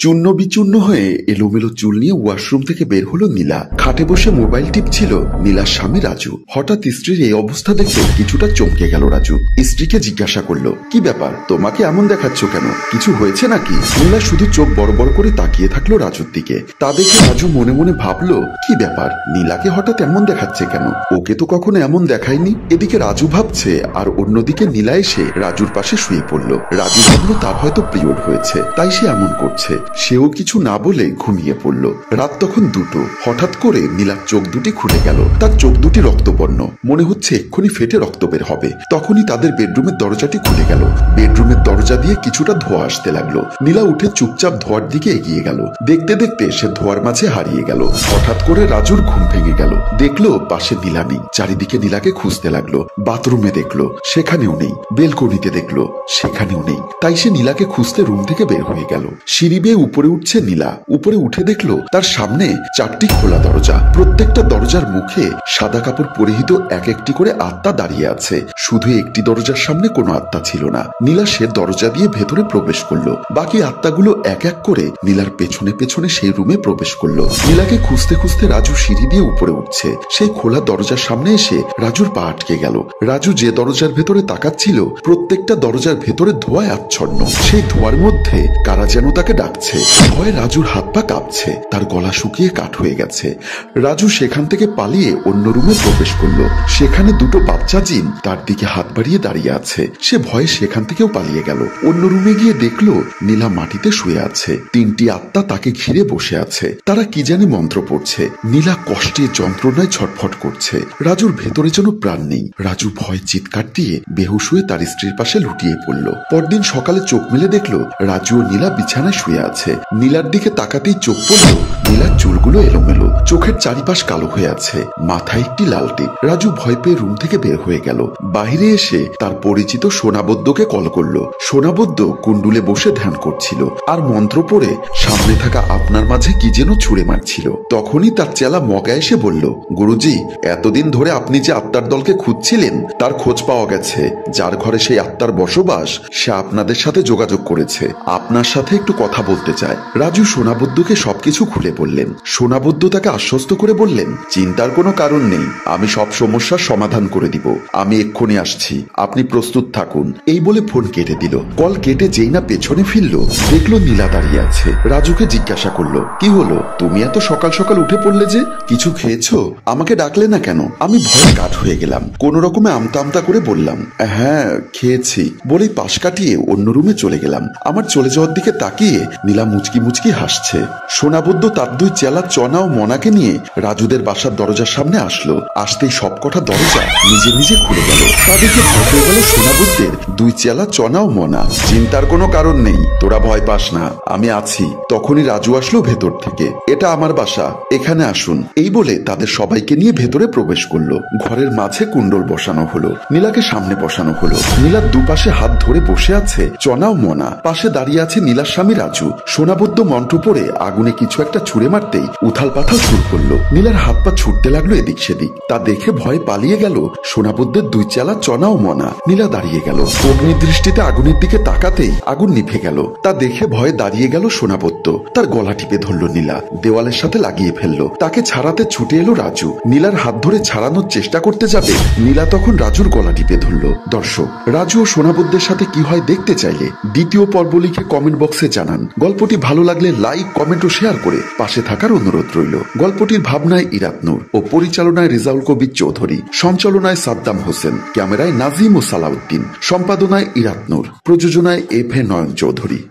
চূর্ণ বিচূর্ণ হয়ে এলোমেলো চুল নিয়ে ওয়াশরুম থেকে বের হলো নীলা। খাটে বসে মোবাইল টিপছিল নীলার স্বামী রাজু। হঠাৎ স্ত্রীর এই অবস্থা দেখে কিছুটা চমকে গেল রাজু। স্ত্রীকে জিজ্ঞাসা করলো, কি ব্যাপার, তোমাকে এমন দেখাচ্ছ কেন, কিছু হয়েছে নাকি? নীলা শুধু চোখ বড় বড় করে তাকিয়ে থাকলো রাজুর দিকে। তা দেখে রাজু মনে মনে ভাবলো, কি ব্যাপার, নীলাকে হঠাৎ এমন দেখাচ্ছে কেন, ওকে তো কখনো এমন দেখায়নি। এদিকে রাজু ভাবছে, আর অন্যদিকে নীলা এসে রাজুর পাশে শুয়ে পড়লো। রাজু ভাবলো তার হয়তো পিরিয়ড হয়েছে, তাই সে এমন করছে। সেও কিছু না বলে ঘুমিয়ে পড়ল। রাত তখন 2টো। হঠাৎ করে নীলার চোখ দুটি খুলে গেল। তার চোখ দুটি রক্তবর্ণ, মনে হচ্ছে এক্ষুনি ফেটে রক্ত বের হবে। তখনই তাদের বেডরুমের দরজাটি খুলে গেল। বেডরুমের দরজা দিয়ে কিছুটা ধোঁয়া আসতে লাগলো। নীলা উঠে চুপচাপ ধোঁয়ার দিকে এগিয়ে গেল। দেখতে দেখতে সে ধোঁয়ার মাঝে হারিয়ে গেল। হঠাৎ করে রাজুর ঘুম ভেঙে গেল। দেখলো পাশে নীলা নেই। চারিদিকে নীলাকে খুঁজতে লাগলো। বাথরুমে দেখলো, সেখানেও নেই। বেলকনিতে দেখলো, সেখানেও নেই। তাই সে নীলাকে খুঁজতে রুম থেকে বের হয়ে গেল। সিঁড়ি বেয়ে উপরে উঠছে নীলা। উপরে উঠে দেখলো তার সামনে 4টি খোলা দরজা। প্রত্যেকটা দরজার মুখে সাদা কাপড় পরিহিত এক একটি করে আত্মা দাঁড়িয়ে আছে। শুধু একটি দরজার সামনে কোনো আত্মা ছিল না। নীলা সে দরজা দিয়ে ভেতরে প্রবেশ করলো। বাকি আত্মাগুলো এক এক করে নীলার পেছনে পেছনে সেই রুমে প্রবেশ করলো। নীলাকে খুঁজতে খুঁজতে রাজু সিঁড়ি দিয়ে উপরে উঠছে। সেই খোলা দরজার সামনে এসে রাজুর পা আটকে গেল। রাজু যে দরজার ভেতরে তাকাচ্ছিল, প্রত্যেকটা দরজার ভেতরে ধোঁয়ায় আচ্ছন্ন। সেই ধোঁয়ার মধ্যে কারা যেন তাকে ডাকছে। ভয়ে রাজুর হাত পা কাঁপছে, তার গলা শুকিয়ে কাঠ হয়ে গেছে। রাজু সেখান থেকে পালিয়ে অন্য রুমে প্রবেশ করলো। সেখানে 2টো বাচ্চা জিন তার দিকে হাত বাড়িয়ে দাঁড়িয়ে আছে। সে ভয়ে সেখান থেকেও পালিয়ে গেল। অন্য রুমে গিয়ে দেখলো নীলা মাটিতে শুয়ে আছে। 3টি আত্মা তাকে ঘিরে বসে আছে। তারা কি জানি মন্ত্র পড়ছে। নীলা কষ্টে যন্ত্রণায় ছটফট করছে। রাজুর ভেতরে যেন প্রাণ নেই। রাজু ভয় চিৎকার দিয়ে বেহুশ হয়ে তার স্ত্রীর পাশে লুটিয়ে পড়ল। পরদিন সকালে চোখ মেলে দেখলো রাজু ও নীলা বিছানায় শুয়ে আছে। নীলার দিকে তাকাতেই চোখ পড়ল নীলার চুলগুলো এলোমেলো, চোখের চারিপাশ কালো হয়ে আছে, মাথায় একটি লাল টিপ। রাজু ভয় পেয়ে রুম থেকে বের হয়ে গেল। বাইরে এসে তার পরিচিত সোনাবদ্যকে কল করলো। সোনাবদ্য কুণ্ডুলে বসে ধ্যান করছিল আর মন্ত্র পড়ে সামনে থাকা আপনার মাঝে কি যেন ছুঁড়ে মারছিল। তখনই তার চেলা মগা এসে বলল, গুরুজি, এতদিন ধরে আপনি যে আত্মার দলকে খুঁজছিলেন তার খোঁজ পাওয়া গেছে। যার ঘরে সেই আত্মার বসবাস সে আপনাদের সাথে যোগাযোগ করেছে, আপনার সাথে একটু কথা বলতে চায়। রাজু সোনাবদ্যকে সবকিছু খুলে বললেন। সোনাবদ্য তাকে আশ্বস্ত করে বললেন, চিন্তার কোনো কারণ নেই, আমি সব সমস্যার সমাধান করে দিব। আমি এক্ষুনি আসছি, আপনি প্রস্তুত থাকুন। এই বলে ফোন কেটে দিল। কল কেটে যেই না পেছনে ফিরল, দেখলো নীলা দাঁড়িয়ে আছে। রাজুকে জিজ্ঞাসা করলো, কি হলো, তুমি এত সকাল সকাল উঠে পড়লে যে, কিছু খেয়েছো? আমাকে ডাকলে না কেন? আমি ভয়ে কাঠ হয়ে গেলাম। কোন রকমে আমতা আমতা করে বললাম, হ্যাঁ খেয়েছি, বলেই পাশ কাটিয়ে অন্য রুমে চলে গেলাম। আমার চলে যাওয়ার দিকে তাকিয়ে নীলা মুচকি মুচকি হাসছে। সোনাবদ্য তার 2 চেলা চনা ও মনাকে নিয়ে রাজুদের বাসার দরজার সামনে আসলো। আসতেই সবকটা দরজা নিজে নিজে খুলে গেল। তাদেরকে ভয় পেয়ে গেল সোনাবদ্যের 2 চেলা চনা ও মনা। চিন্তার কোনো কারণ নেই, তোরা ভয় পাস না, আমি আছি। তখনই রাজু আসলো ভেতর থেকে। এটা আমার বাসা, এখানে আসুন। এই বলে তাদের সবাইকে নিয়ে ভেতরে প্রবেশ করলো। ঘরের মাঝে কুণ্ডল বসানো হলো। নীলাকে সামনে বসানো হলো। নীলার দুপাশে হাত ধরে বসে আছে চনা ও মনা। পাশে দাঁড়িয়ে আছে নীলার স্বামী রাজু। সোনাবদ্য মন্ত্র পড়ে আগুনে কিছু একটা ছুঁড়ে মারতেই উথাল পাথাল শুরু করলো। নীলার হাত পা ছুটতে লাগলো এদিক সেদিক। তা দেখে ভয় পালিয়ে গেল সোনাবদ্যের 2 চেলা চনা ও মনা। নীলা দাঁড়িয়ে গেল। অগ্নি দৃষ্টিতে আগুনের দিকে তাকাতেই আগুন নিভে গেল। তা দেখে ভয়ে দাঁড়িয়ে গেল সোনাবদ্য। তার গলা টিপে ধরলো নীলা, দেওয়ালের সাথে লাগিয়ে ফেললো। তাকে ছাড়াতে ছুটে এলো রাজু। নীলার হাত ধরে ছাড়ানোর চেষ্টা করতে যাবে, নীলা তখন রাজুর গলা টিপে ধরলো। দর্শক, রাজু ও সোনাবদ্যের সাথে কি হয় দেখতে চাইলে 2য় পর্ব লিখে কমেন্ট বক্সে জানান। গল্পটি ভালো লাগলে লাইক, কমেন্ট ও শেয়ার করে পাশে থাকার অনুরোধ রইল। গল্পটির ভাবনায় ইরাত নূর ও পরিচালনায় রেজাউল কবির চৌধুরী, সঞ্চালনায় সাদ্দাম হোসেন, ক্যামেরায় নাজিম ও সালাউদ্দিন, সম্পাদনায় ইরাত নূর, প্রযোজনায় এফ এ নয়ন চৌধুরী।